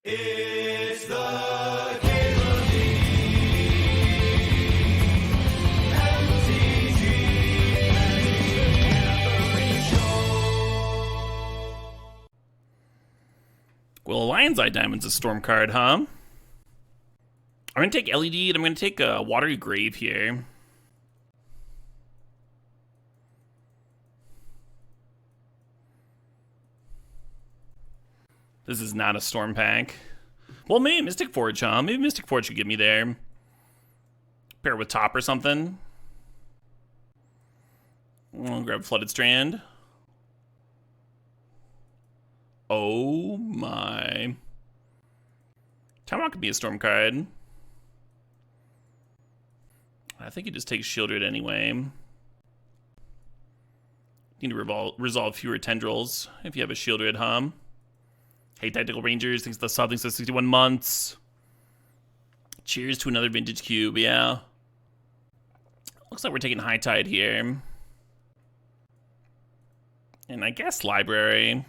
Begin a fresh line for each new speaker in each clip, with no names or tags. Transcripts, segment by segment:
It's the Cable League.
Well, Lion's Eye Diamond's a storm card, huh? I'm going to take LED, and I'm going to take a Watery Grave here. This is not a storm pack. Well, maybe Mystic Forge, huh? Maybe Mystic Forge could get me there. Pair it with Top or something. I'll grab Flooded Strand. Oh my. Time Rock could be a storm card. I think he just takes Shieldred anyway. Need to resolve fewer tendrils if you have a Shieldred, huh? Hey, Tactical Rangers, thanks to the sub, thanks to 61 months. Cheers to another Vintage Cube, yeah. Looks like we're taking High Tide here. And I guess Library.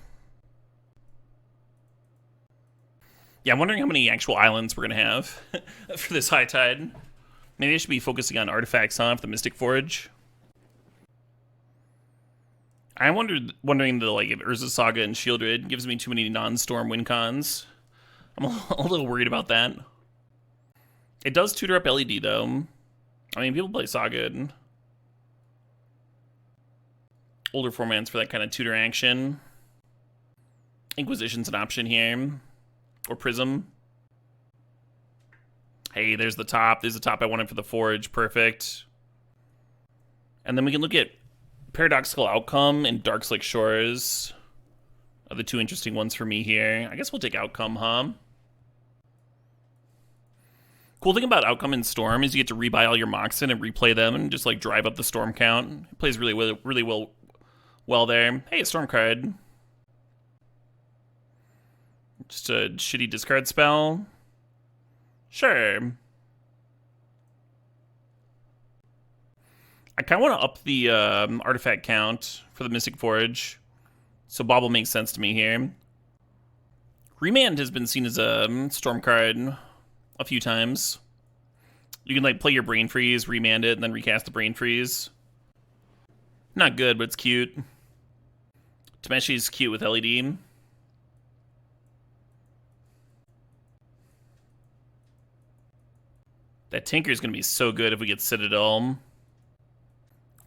Yeah, I'm wondering how many actual islands we're going to have for this High Tide. Maybe I should be focusing on artifacts, huh, for the Mystic Forge. I'm wondering the, like, if Urza Saga and Shieldred gives me too many non-storm win cons. I'm a little worried about that. It does tutor up LED, though. I mean, people play Saga. Older formats for that kind of tutor action. Inquisition's an option here. Or Prism. Hey, there's the top. There's the top I wanted for the Forge. Perfect. And then we can look at Paradoxical Outcome and Dark Slick Shores are the two interesting ones for me here. I guess we'll take Outcome, huh? Cool thing about Outcome and Storm is you get to rebuy all your Moxen and replay them and just like drive up the Storm count. It plays really well there. Hey, a Storm card. Just a shitty discard spell. Sure. I kind of want to up the artifact count for the Mystic Forge, so Bauble makes sense to me here. Remand has been seen as a storm card a few times. You can like play your Brain Freeze, remand it, and then recast the Brain Freeze. Not good, but it's cute. Tameshi's cute with LED. That Tinker's going to be so good if we get Citadel.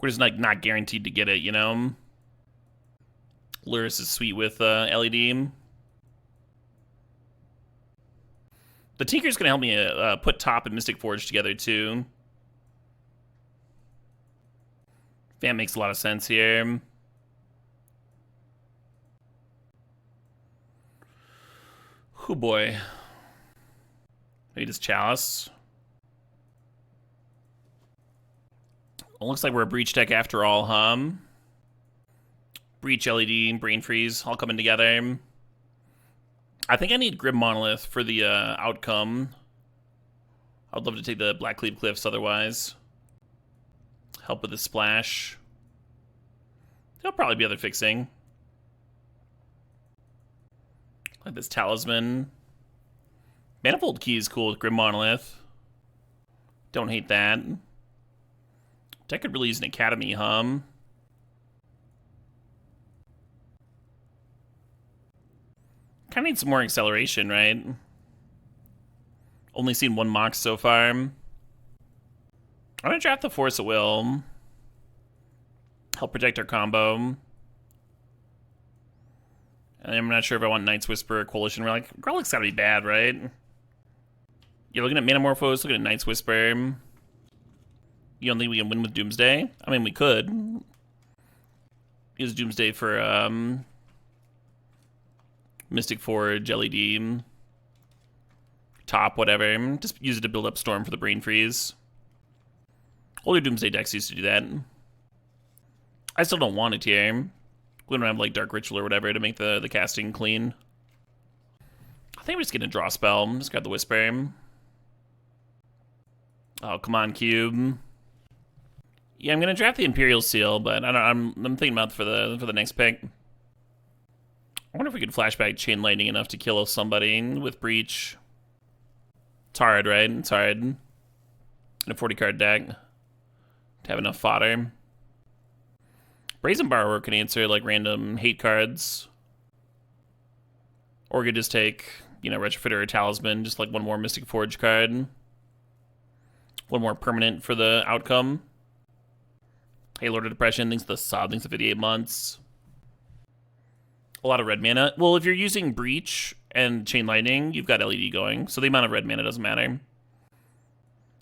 We're just like not guaranteed to get it, you know? Luris is sweet with LED. The Tinker's going to help me put Top and Mystic Forge together, too. That makes a lot of sense here. Oh boy. Maybe just Chalice. Well, looks like we're a Breach deck after all, huh? Breach, LED, Brain Freeze, all coming together. I think I need Grim Monolith for the outcome. I'd love to take the Black Cleave Cliffs otherwise. Help with the splash. There'll probably be other fixing. Like this Talisman. Manifold Key is cool with Grim Monolith. Don't hate that. Deck could really use an Academy, huh? Kind of need some more acceleration, right? Only seen one Mox so far. I'm gonna draft the Force at Will. Help protect our combo. And I'm not sure if I want Night's Whisper or Coalition. We're like, Growlick's gotta be bad, right? You're looking at Manamorphose, looking at Night's Whisper. You don't think we can win with Doomsday? I mean, we could. Use Doomsday for Mystic Forge, LED, Top, whatever. Just use it to build up Storm for the Brain Freeze. Older Doomsday decks used to do that. I still don't want it here. We don't have like Dark Ritual or whatever to make the casting clean. I think we're just gonna draw a spell. Just grab the Whisper. Oh, come on, Cube. Yeah, I'm gonna draft the Imperial Seal, but I'm thinking about for the next pick. I wonder if we could flashback Chain Lightning enough to kill somebody with Breach. It's hard, right? It's hard. In a 40-card deck to have enough fodder. Brazen Borrower can answer like random hate cards. Or we could just take, you know, Retrofitter or Talisman, just like one more Mystic Forge card. One more permanent for the outcome. Hey, Lord of Depression, thanks to the sub, thanks to 58 months. A lot of red mana. Well, if you're using Breach and Chain Lightning, you've got LED going, so the amount of red mana doesn't matter.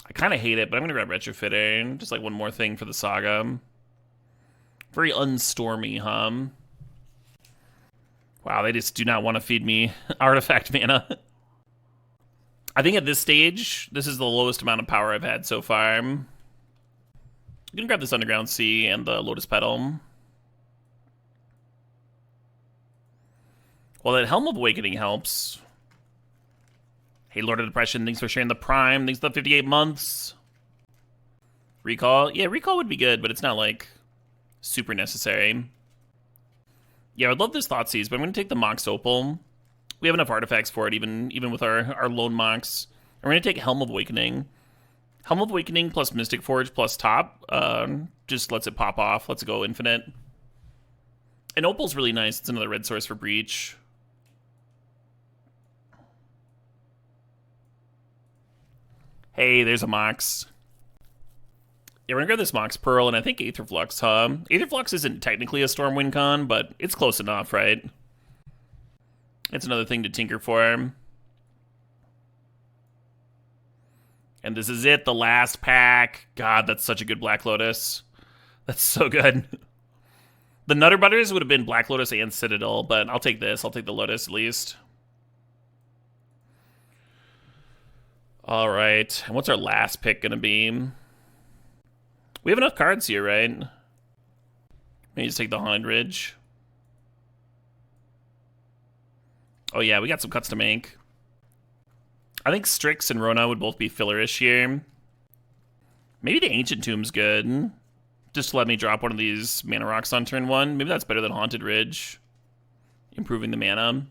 I kind of hate it, but I'm going to grab Retrofitter. Just like one more thing for the Saga. Very unstormy, huh? Wow, they just do not want to feed me artifact mana. I think at this stage, this is the lowest amount of power I've had so far. I'm going to grab this Underground Sea and the Lotus Petal. Well, that Helm of Awakening helps. Hey, Lord of Depression, thanks for sharing the Prime. Thanks for the 58 months. Recall? Yeah, Recall would be good, but it's not, like, super necessary. Yeah, I'd love this Thoughtseize, but I'm going to take the Mox Opal. We have enough artifacts for it, even with our lone Mox. I'm going to take Helm of Awakening. Helm of Awakening plus Mystic Forge plus top just lets it pop off, lets it go infinite. And Opal's really nice. It's another red source for Breach. Hey, there's a Mox. Yeah, we're gonna grab this Mox Pearl, and I think Aetherflux, huh? Aetherflux isn't technically a Stormwind con, but it's close enough, right? It's another thing to tinker for. And this is it, the last pack. God, that's such a good Black Lotus. That's so good. The Nutter Butters would have been Black Lotus and Citadel, but I'll take this. I'll take the Lotus at least. All right, and what's our last pick gonna be? We have enough cards here, right? Maybe just take the Haunted Ridge. Oh yeah, we got some cuts to make. I think Strix and Rona would both be fillerish here. Maybe the Ancient Tomb's good. Just to let me drop one of these Mana Rocks on turn 1. Maybe that's better than Haunted Ridge. Improving the mana.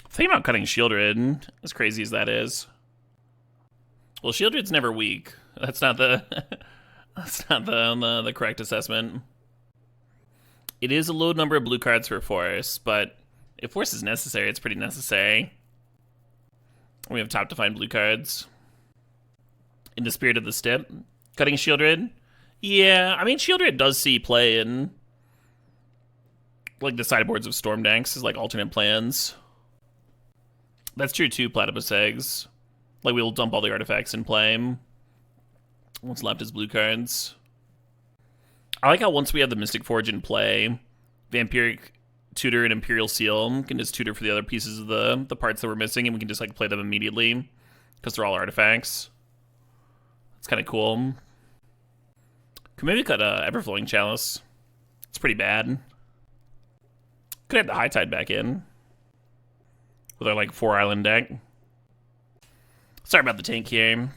Think about cutting Shieldred, as crazy as that is. Well, Shieldred's never weak. That's not the that's not the correct assessment. It is a low number of blue cards for Force, but if Force is necessary, it's pretty necessary. We have top to find blue cards. In the spirit of the step, cutting Shieldred. Yeah, I mean Shieldred does see play in like the sideboards of Storm decks as like alternate plans. That's true too, Platypus Eggs. Like we'll dump all the artifacts in play. What's left is blue cards. I like how once we have the Mystic Forge in play, Vampiric Tutor and Imperial Seal can just tutor for the other pieces of the parts that we're missing, and we can just like play them immediately because they're all artifacts. It's kind of cool. Could maybe cut Everflowing Chalice. It's pretty bad. Could have the High Tide back in with our like 4-island deck. Sorry about the tank here.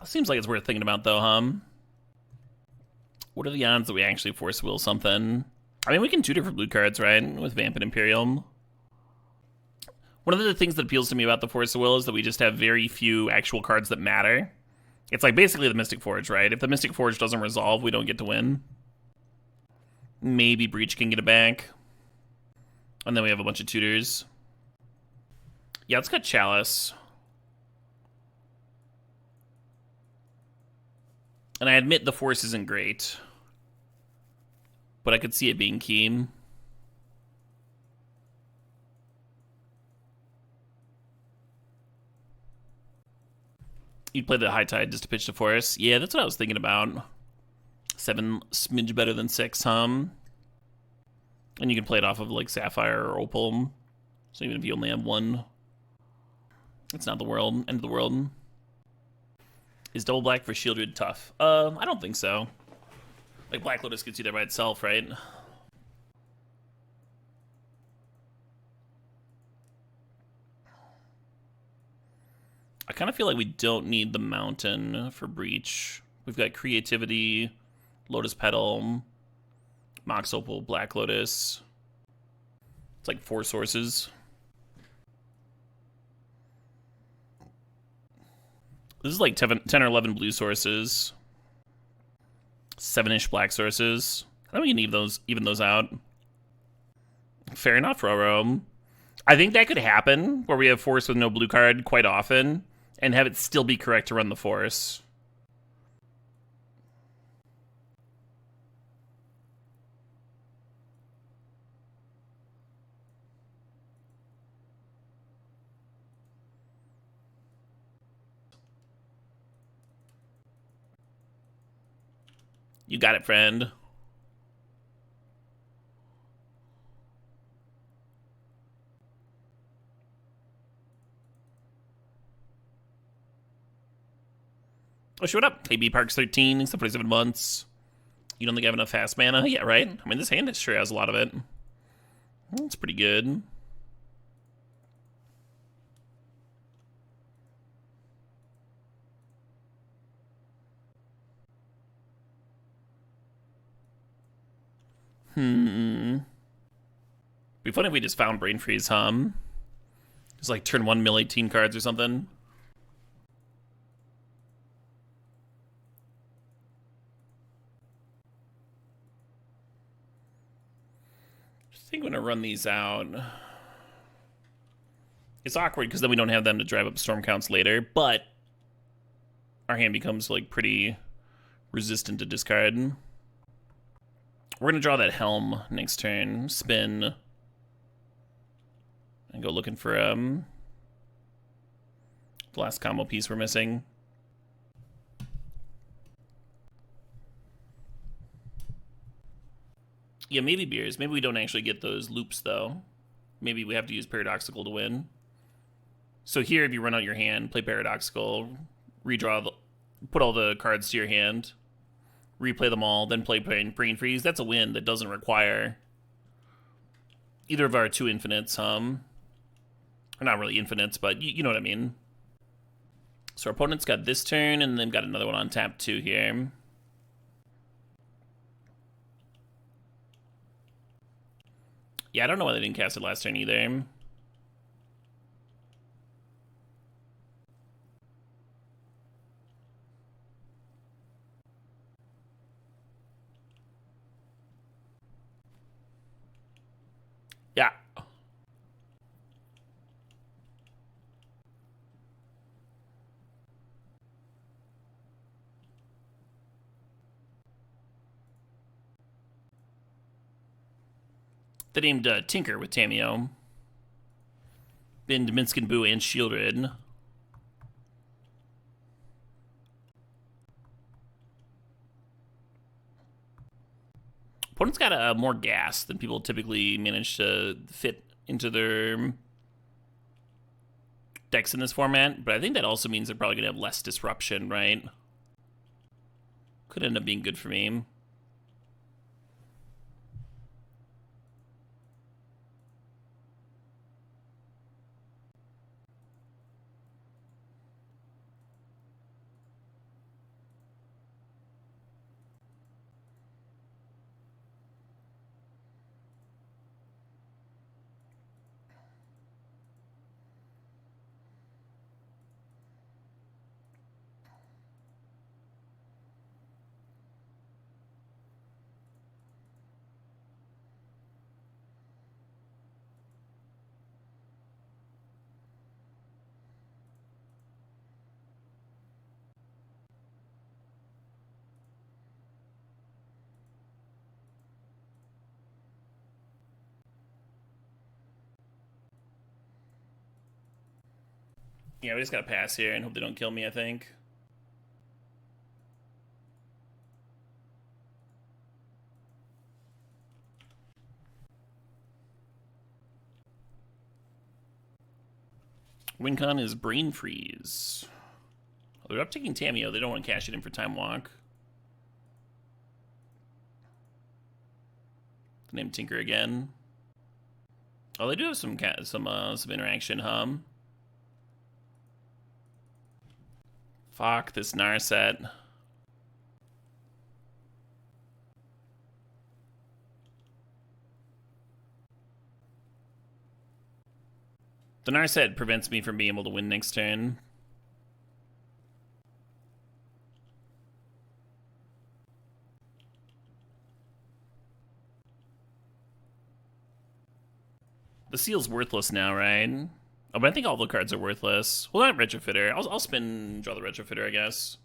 Seems like it's worth thinking about though, huh? What are the odds that we actually Force Will something? I mean, we can tutor for blue cards, right? With Vamp and Imperium. One of the things that appeals to me about the Force Will is that we just have very few actual cards that matter. It's like basically the Mystic Forge, right? If the Mystic Forge doesn't resolve, we don't get to win. Maybe Breach can get it back. And then we have a bunch of tutors. Yeah, let's cut Chalice. And I admit the Force isn't great. But I could see it being keen. You'd play the High Tide just to pitch the Force. Yeah, that's what I was thinking about. 7 smidge better than 6, huh? And you can play it off of like Sapphire or Opal. So even if you only have one, it's not the world, end of the world. Is double black for Shieldred tough? I don't think so. Like Black Lotus gets you there by itself, right? I kind of feel like we don't need the mountain for Breach. We've got Creativity, Lotus Petal, Mox Opal, Black Lotus. It's like 4 sources. This is like 10 or 11 blue sources. 7-ish black sources. I think we can even those out. Fair enough, Roro. I think that could happen, where we have force with no blue card quite often, and have it still be correct to run the force. You got it, friend. Oh, shit, what up? KB Parks 13, except for 7 months. You don't think I have enough fast mana? Yeah, right? I mean, this hand sure has a lot of it. That's pretty good. Be fun if we just found Brain Freeze, Just like turn 1 mill 18 cards or something. I think I'm gonna run these out. It's awkward because then we don't have them to drive up storm counts later, but our hand becomes like pretty resistant to discard. We're gonna draw that Helm next turn, spin, and go looking for the last combo piece we're missing. Yeah, maybe beers. Maybe we don't actually get those loops though. Maybe we have to use Paradoxical to win. So here, if you run out your hand, play Paradoxical, redraw, put all the cards to your hand, replay them all, then play Brain Freeze. That's a win that doesn't require either of our 2 infinites, or not really infinites, but you know what I mean. So our opponent's got this turn, and then got another one on tap 2 here. Yeah, I don't know why they didn't cast it last turn either. Yeah. They named Tinker with Tamiyo. Binned Minskin Boo and Shieldred. Opponent's got more gas than people typically manage to fit into their decks in this format, but I think that also means they're probably going to have less disruption, right? Could end up being good for me. Yeah, we just gotta pass here and hope they don't kill me, I think. Wincon is Brain Freeze. Oh, they're up taking Tameo. They don't want to cash it in for Time Walk. Name Tinker again. Oh, they do have some interaction, hum. Fuck this Narset. The Narset prevents me from being able to win next turn. The Seal's worthless now, right? Oh, but I think all the cards are worthless. Well, not Retrofitter. I'll spin, draw the Retrofitter, I guess.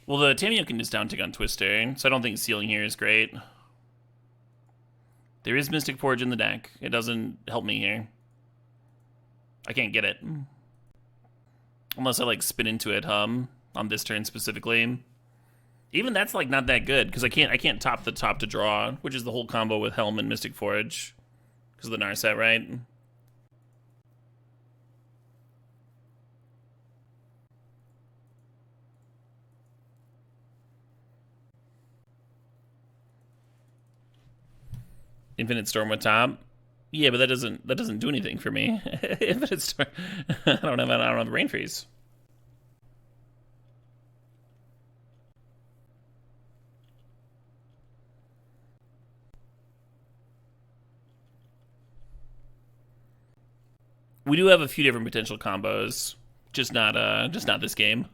Well, the Tameo can just down tick on Twister, so I don't think sealing here is great. There is Mystic Forge in the deck. It doesn't help me here. I can't get it. Unless I, like, spin into it, on this turn specifically. Even that's, like, not that good, because I can't top the top to draw, which is the whole combo with Helm and Mystic Forge. Because of the Narset, right? Infinite Storm with top. Yeah, but that doesn't do anything for me. Infinite Storm. I don't have Rain Freeze. We do have a few different potential combos, just not this game.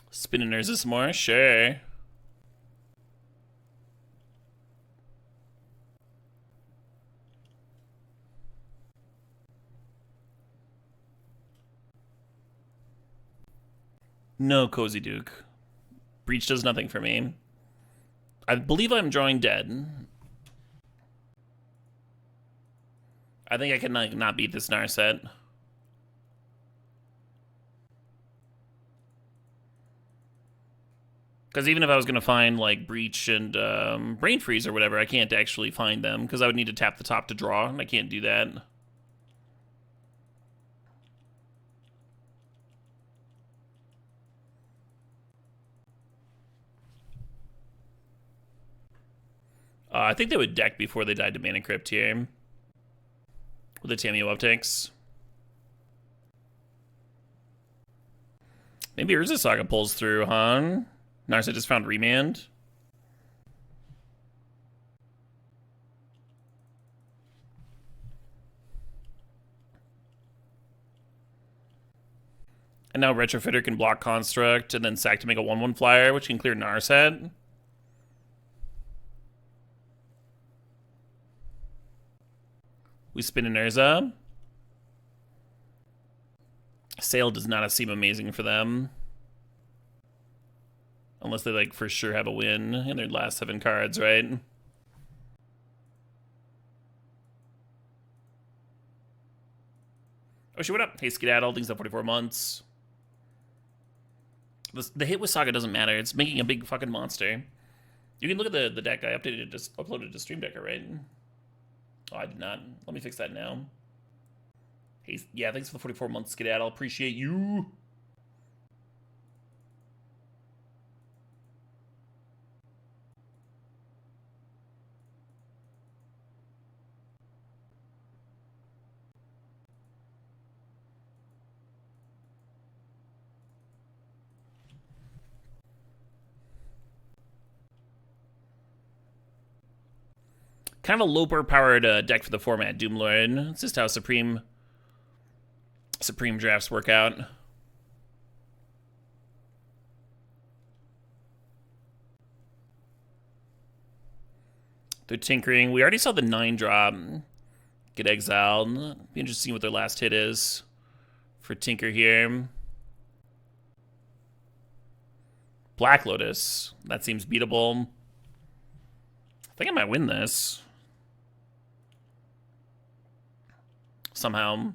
Spinning Urza some more, sure. No, Cozy Duke. Breach does nothing for me. I believe I'm drawing dead. I think I can like, not beat this Narset. Because even if I was going to find like Breach and Brain Freeze or whatever, I can't actually find them because I would need to tap the top to draw, and I can't do that. I think they would deck before they died to Mana Crypt here. With the Tameo uptakes. Maybe Urza Saga pulls through, huh? Narset just found Remand. And now Retrofitter can block Construct and then sack to make a 1/1 flyer, which can clear Narset. We spin an Urza. Sale does not seem amazing for them. Unless they, like, for sure have a win in their last 7 cards, right? Oh, shit, what up? Hey, Skedaddle, things up 44 months. The hit with Saga doesn't matter. It's making a big fucking monster. You can look at the deck. I updated it, just uploaded it to Stream Decker, right? Oh, I did not. Let me fix that now. Hey, yeah, thanks for the 44 months, Skedaddle. Appreciate you. Kind of a lower-powered deck for the format, Doomlord. It's just how Supreme drafts work out. They're tinkering. We already saw the 9-drop. get exiled. Be interesting to see what their last hit is for Tinker here. Black Lotus. That seems beatable. I think I might win this. Somehow.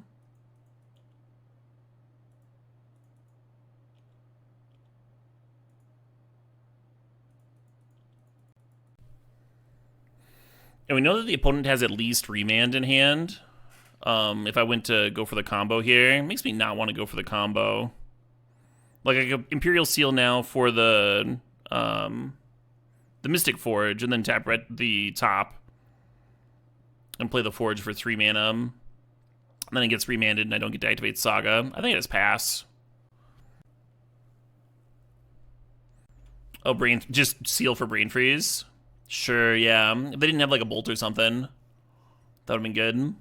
And we know that the opponent has at least Remand in hand. If I went to go for the combo here, it makes me not want to go for the combo. Like I go Imperial Seal now for the Mystic Forge, and then tap the top and play the Forge for 3 mana. And then it gets remanded, and I don't get to activate Saga. I think it is pass. Oh, just Seal for Brain Freeze. Sure, yeah. If they didn't have like a bolt or something, that would have been good.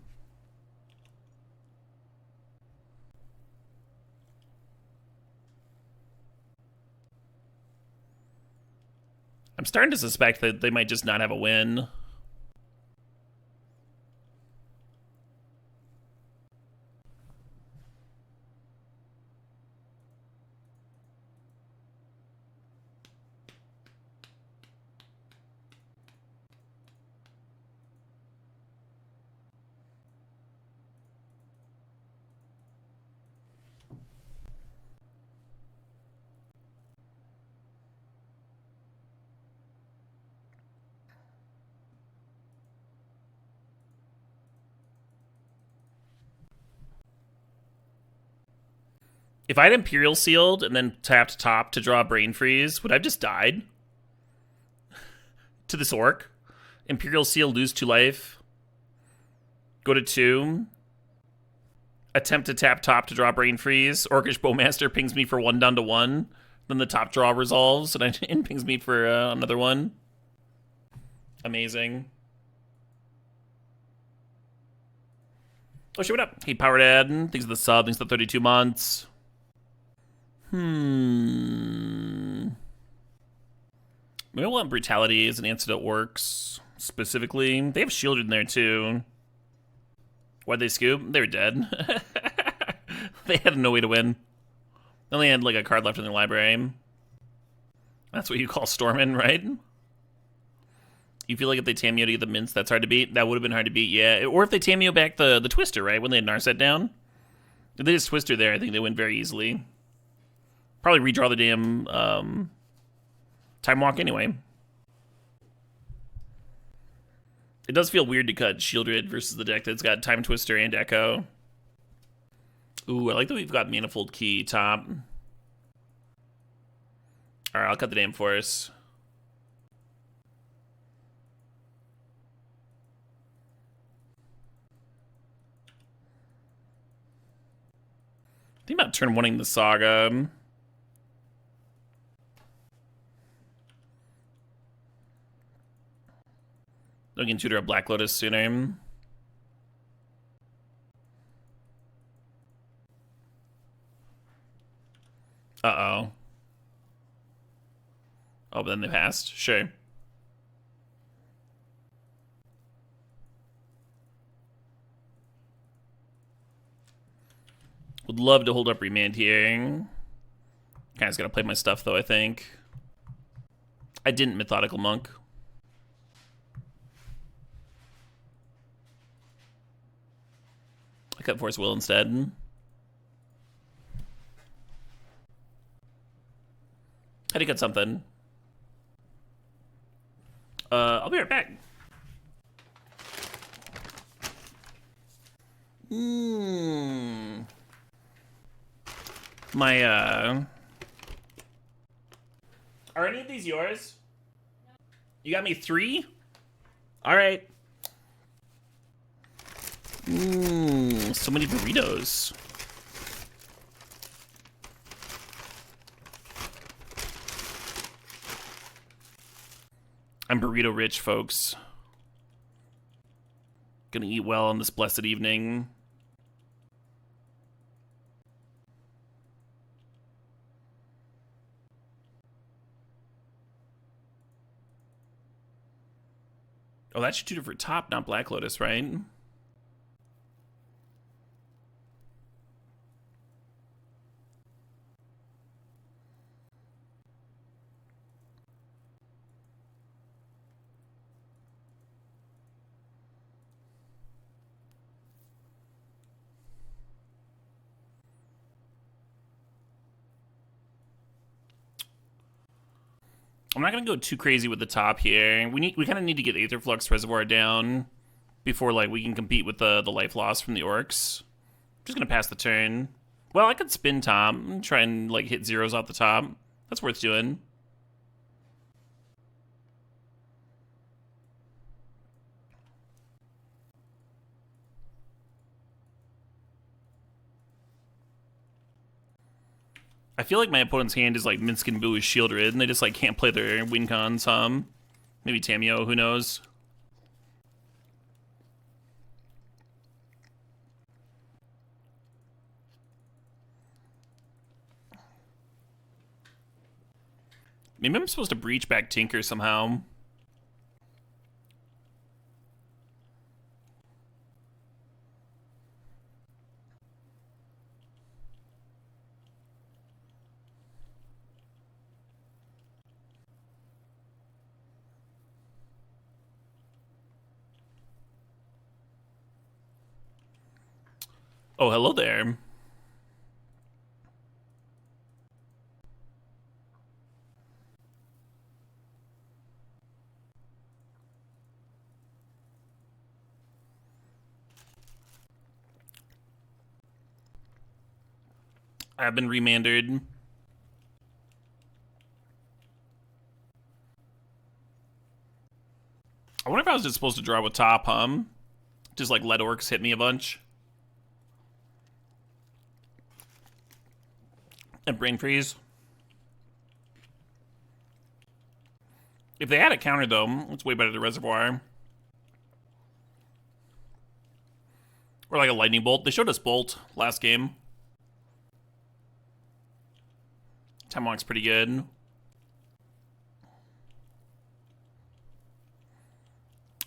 I'm starting to suspect that they might just not have a win. If I had Imperial Sealed and then tapped top to draw Brain Freeze, would I have just died? To this Orc. Imperial Seal, lose 2 life. Go to 2. Attempt to tap top to draw Brain Freeze. Orcish Bowmaster pings me for 1 down to 1. Then the top draw resolves and pings me for another 1. Amazing. Oh shit, what up? Hey, Power Dad. Thanks for the sub. Thanks for the 32 months. Maybe I want Brutality as an answer that works. Specifically. They have Shielded in there, too. Why'd they scoop? They were dead. They had no way to win. They only had, like, a card left in their library. That's what you call storming, right? You feel like if they Tameo to get the mints, that's hard to beat? That would have been hard to beat, yeah. Or if they Tameo back the Twister, right? When they had Narset down. If they just Twister there, I think they win very easily. Probably redraw the damn Time Walk anyway. It does feel weird to cut Shieldred versus the deck that's got Time Twister and Echo. Ooh, I like that we've got Manifold Key top. Alright, I'll cut the damn Force. Think about turn 1ing the Saga. We can tutor a Black Lotus sooner. Uh-oh. Oh, but then they passed? Sure. Would love to hold up Remand here. Kinda just gotta play my stuff, though, I think. I didn't Methodical Monk. I cut Force Will instead. Had to cut something. I'll be right back. My, Are any of these yours? No. You got me 3? Alright. So many burritos. I'm burrito rich, folks. Gonna eat well on this blessed evening. Oh, that should tutor for top, not Black Lotus, right? I'm not gonna go too crazy with the top here. We kind of need to get Aetherflux Reservoir down before like we can compete with the life loss from the orcs. Just gonna pass the turn. Well, I could spin top and try and like hit zeros off the top. That's worth doing. I feel like my opponent's hand is like Minsk and Boo is shielded, and they just like can't play their win cons. Maybe Tamio, who knows? Maybe I'm supposed to breach back Tinker somehow. Oh, hello there. I've been remandered. I wonder if I was just supposed to draw with top, just like let orcs hit me a bunch. And brain freeze. If they had a counter though, it's way better than Reservoir. Or like a lightning bolt. They showed us bolt last game. Tomahawk's pretty good.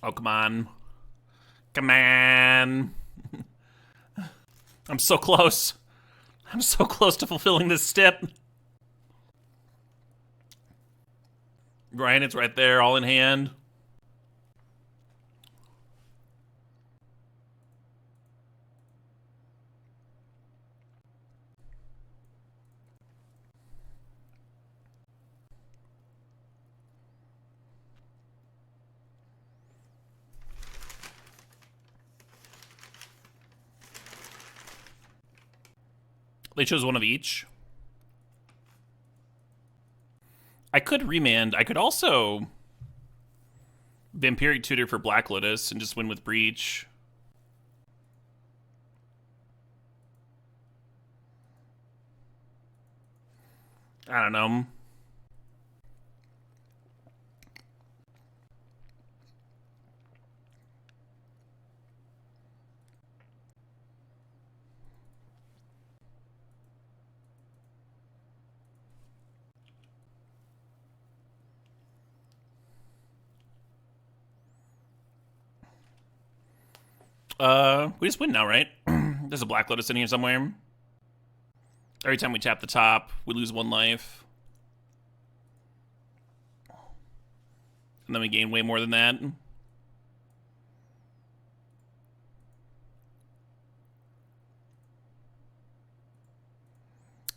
Oh, come on. Come on. I'm so close. I'm so close to fulfilling this step. Ryan, it's right there, all in hand. They chose one of each. I could remand. I could also Vampiric Tutor for Black Lotus and just win with Breach. I don't know. We just win now, right? There's a Black Lotus in here somewhere. Every time we tap the top, we lose 1 life. And then we gain way more than that.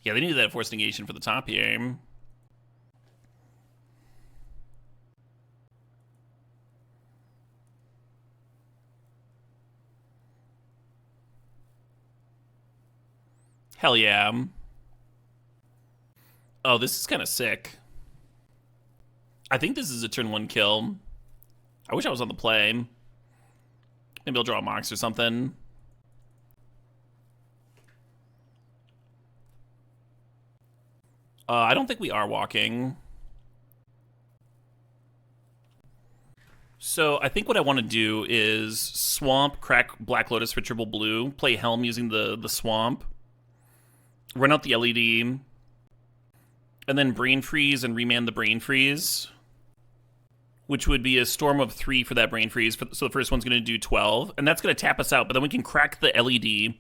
Yeah, they needed that forced negation for the top here. Hell yeah. Oh, this is kind of sick. I think this is a turn 1 kill. I wish I was on the play. Maybe I'll draw a Mox or something. I don't think we are walking. So I think what I want to do is swamp, crack Black Lotus for triple blue, play Helm using the swamp, run out the LED, and then Brain Freeze and remand the Brain Freeze, which would be a Storm of 3 for that Brain Freeze. So the first one's going to do 12, and that's going to tap us out, but then we can crack the LED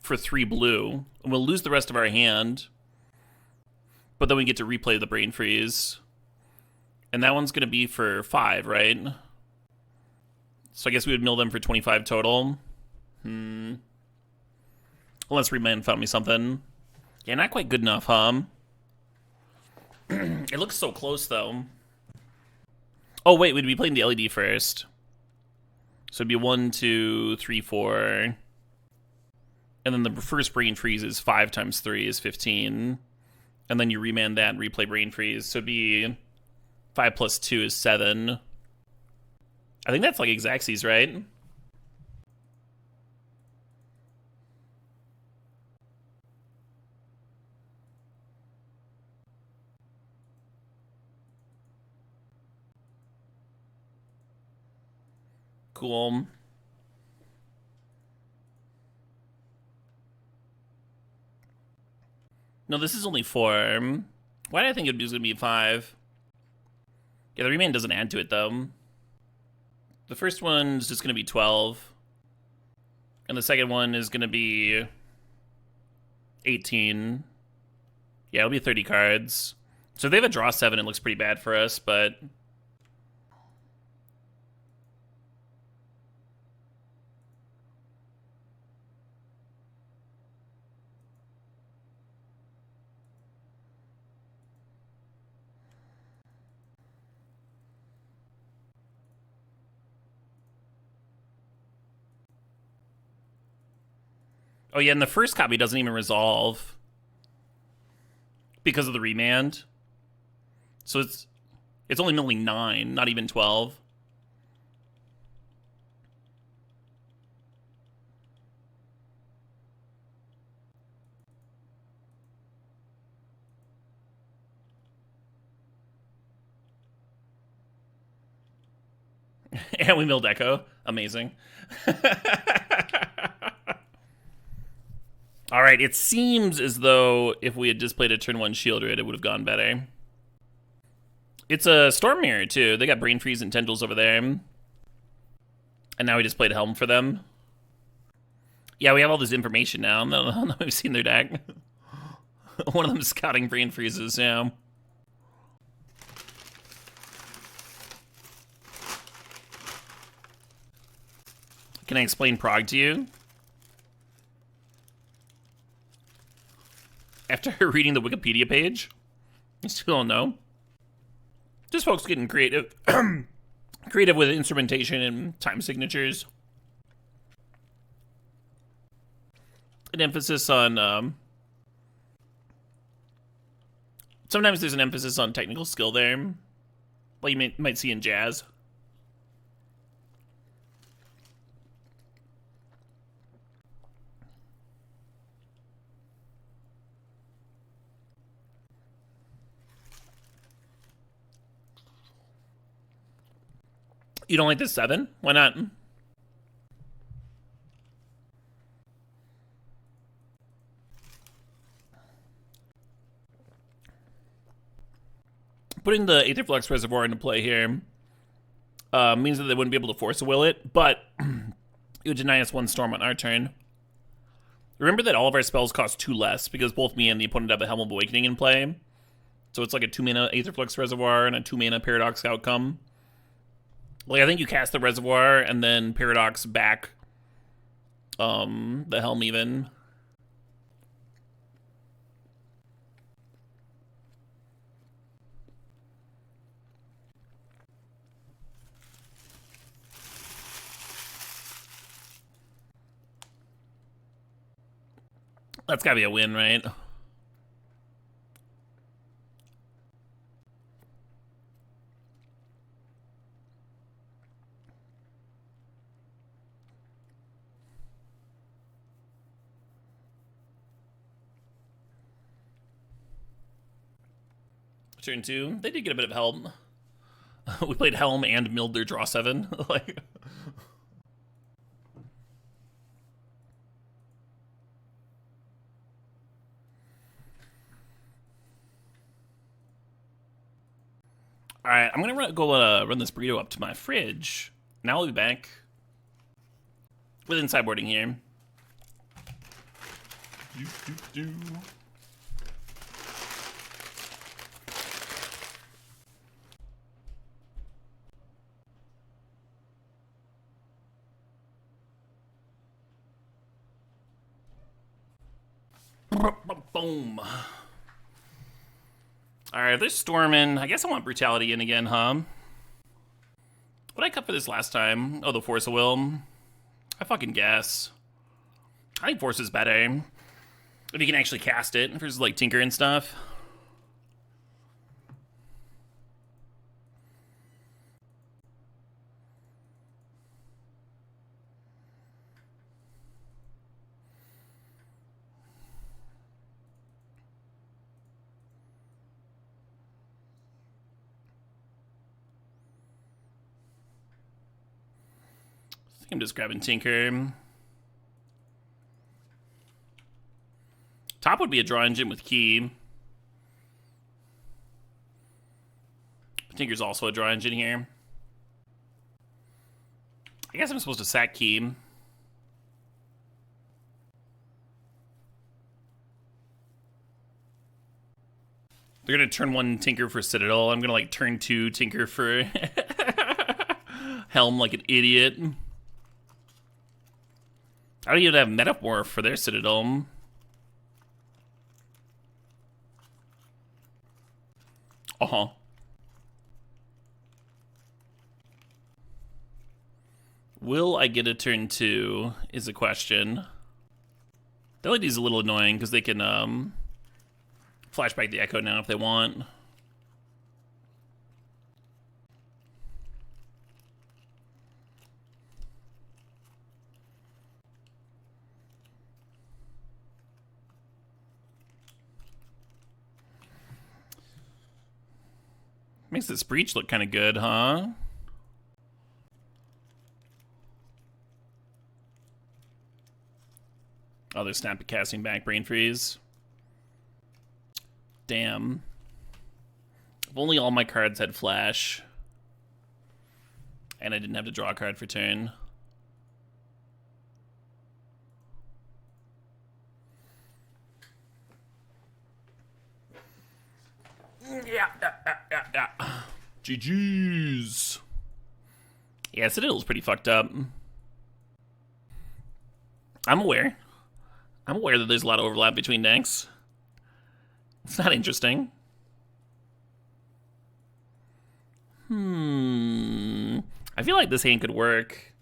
for 3 blue, and we'll lose the rest of our hand, but then we get to replay the Brain Freeze. And that one's going to be for 5, right? So I guess we would mill them for 25 total. Unless Remand found me something. Yeah, not quite good enough, huh? It looks so close, though. Oh, wait, we'd be playing the LED first. So it'd be 1, 2, 3, 4. And then the first Brain Freeze is 5 times 3 is 15. And then you remand that and replay Brain Freeze. So it'd be 5 plus 2 is 7. I think that's like Exacxies, right? Cool. No, this is only 4. Why did I think it was going to be 5? Yeah, the remand doesn't add to it, though. The first one's just going to be 12. And the second one is going to be 18. Yeah, it'll be 30 cards. So if they have a draw 7, it looks pretty bad for us, but... Oh yeah, and the first copy doesn't even resolve because of the remand. So it's only milling 9, not even 12. And we milled Echo. Amazing. All right, it seems as though if we had just played a turn 1 Shieldred, it would have gone better. It's a Storm Mirror, too. They got Brain Freeze and Tendrils over there. And now we just played Helm for them. Yeah, we have all this information now. None of them have seen their deck. One of them is scouting Brain Freezes, yeah. Can I explain Prog to you? After reading the Wikipedia page, you still don't know. Just folks getting creative. Creative with instrumentation and time signatures. An emphasis on... sometimes there's an emphasis on technical skill there. Like you might see in jazz. You don't like this 7? Why not? Putting the Aetherflux Reservoir into play here means that they wouldn't be able to force will it, but it would deny us 1 Storm on our turn. Remember that all of our spells cost 2 less because both me and the opponent have a Helm of Awakening in play. So it's like a 2-mana Aetherflux Reservoir and a 2-mana Paradox outcome. Like, I think you cast the Reservoir and then Paradox back the Helm even. That's gotta be a win, right? Turn 2. They did get a bit of Helm. We played Helm and milled their draw 7. Like... Alright, I'm gonna go run this burrito up to my fridge. Now I'll be back with sideboarding here. Boom. Alright, they're storming. I guess I want Brutality in again, huh? What did I cut for this last time? Oh, the Force of Will. I fucking guess. I think Force is better. If you can actually cast it versus like Tinker and stuff. I think I'm just grabbing Tinker. Top would be a draw engine with Key. Tinker's also a draw engine here. I guess I'm supposed to sack Key. They're gonna turn 1 Tinker for Citadel. I'm gonna like turn 2 Tinker for Helm like an idiot. I don't even have Metamorph for their Citadel. Uh-huh. Will I get a turn 2 is a question. The LED is a little annoying because they can flash back the Echo now if they want. Makes this breach look kind of good, huh? Oh, they're snappy casting back Brain Freeze. Damn. If only all my cards had flash. And I didn't have to draw a card for turn. Yeah. GG's. Yeah, Citadel's pretty fucked up. I'm aware that there's a lot of overlap between decks. It's not interesting. I feel like this hand could work.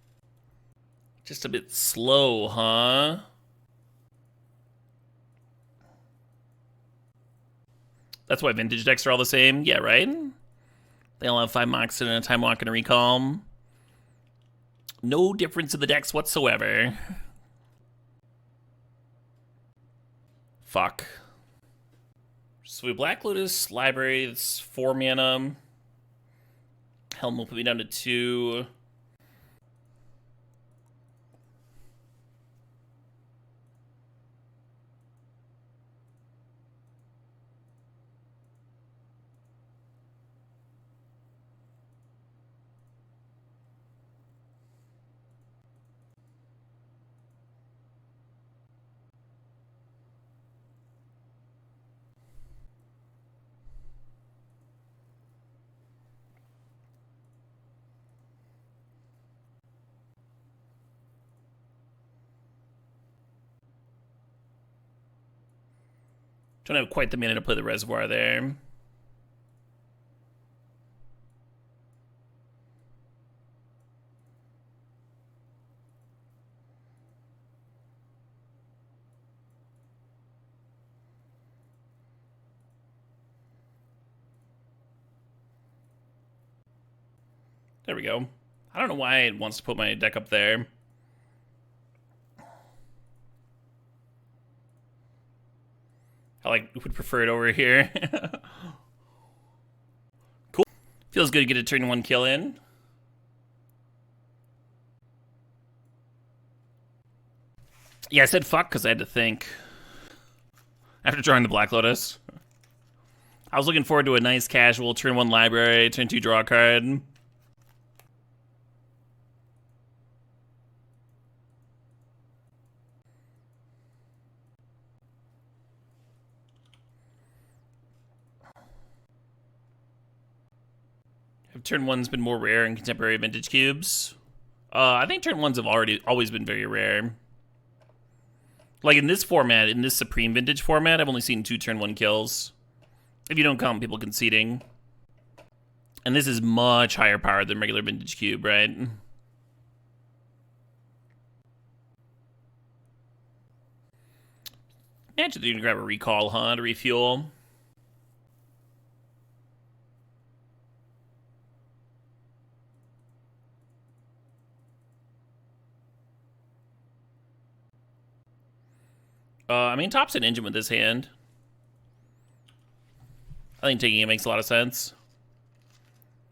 Just a bit slow, huh? That's why vintage decks are all the same. Yeah, right? They all have 5 Moxen and a Time Walk and a Recall. No difference in the decks whatsoever. Fuck. So we Black Lotus, Library, that's 4 mana. Helm will put me down to 2. Don't have quite the mana to play the Reservoir there. There we go. I don't know why it wants to put my deck up there. I would prefer it over here. Cool. Feels good to get a turn 1 kill in. Yeah, I said fuck because I had to think. After drawing the Black Lotus. I was looking forward to a nice casual turn 1 library, turn 2 draw card. Turn 1's been more rare in contemporary vintage cubes. I think turn 1's have always been very rare. Like in this format, in this Supreme Vintage format, I've only seen 2 turn 1 kills. If you don't count people conceding. And this is much higher powered than regular Vintage Cube, right? Imagine they're gonna grab a recall, huh, to refuel. I mean, top's an engine with this hand. I think taking it makes a lot of sense.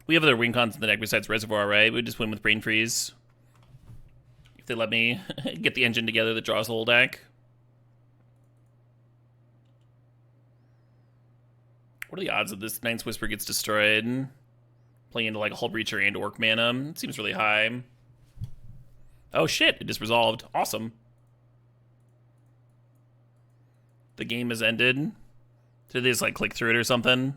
We have other win cons in the deck besides Reservoir, right? We just win with Brain Freeze. If they let me get the engine together that draws the whole deck. What are the odds that this Ninth Whisper gets destroyed? Playing into like a Hull Breacher and Orc mana. It seems really high. Oh shit, it just resolved. Awesome. The game has ended. Did they just like click through it or something?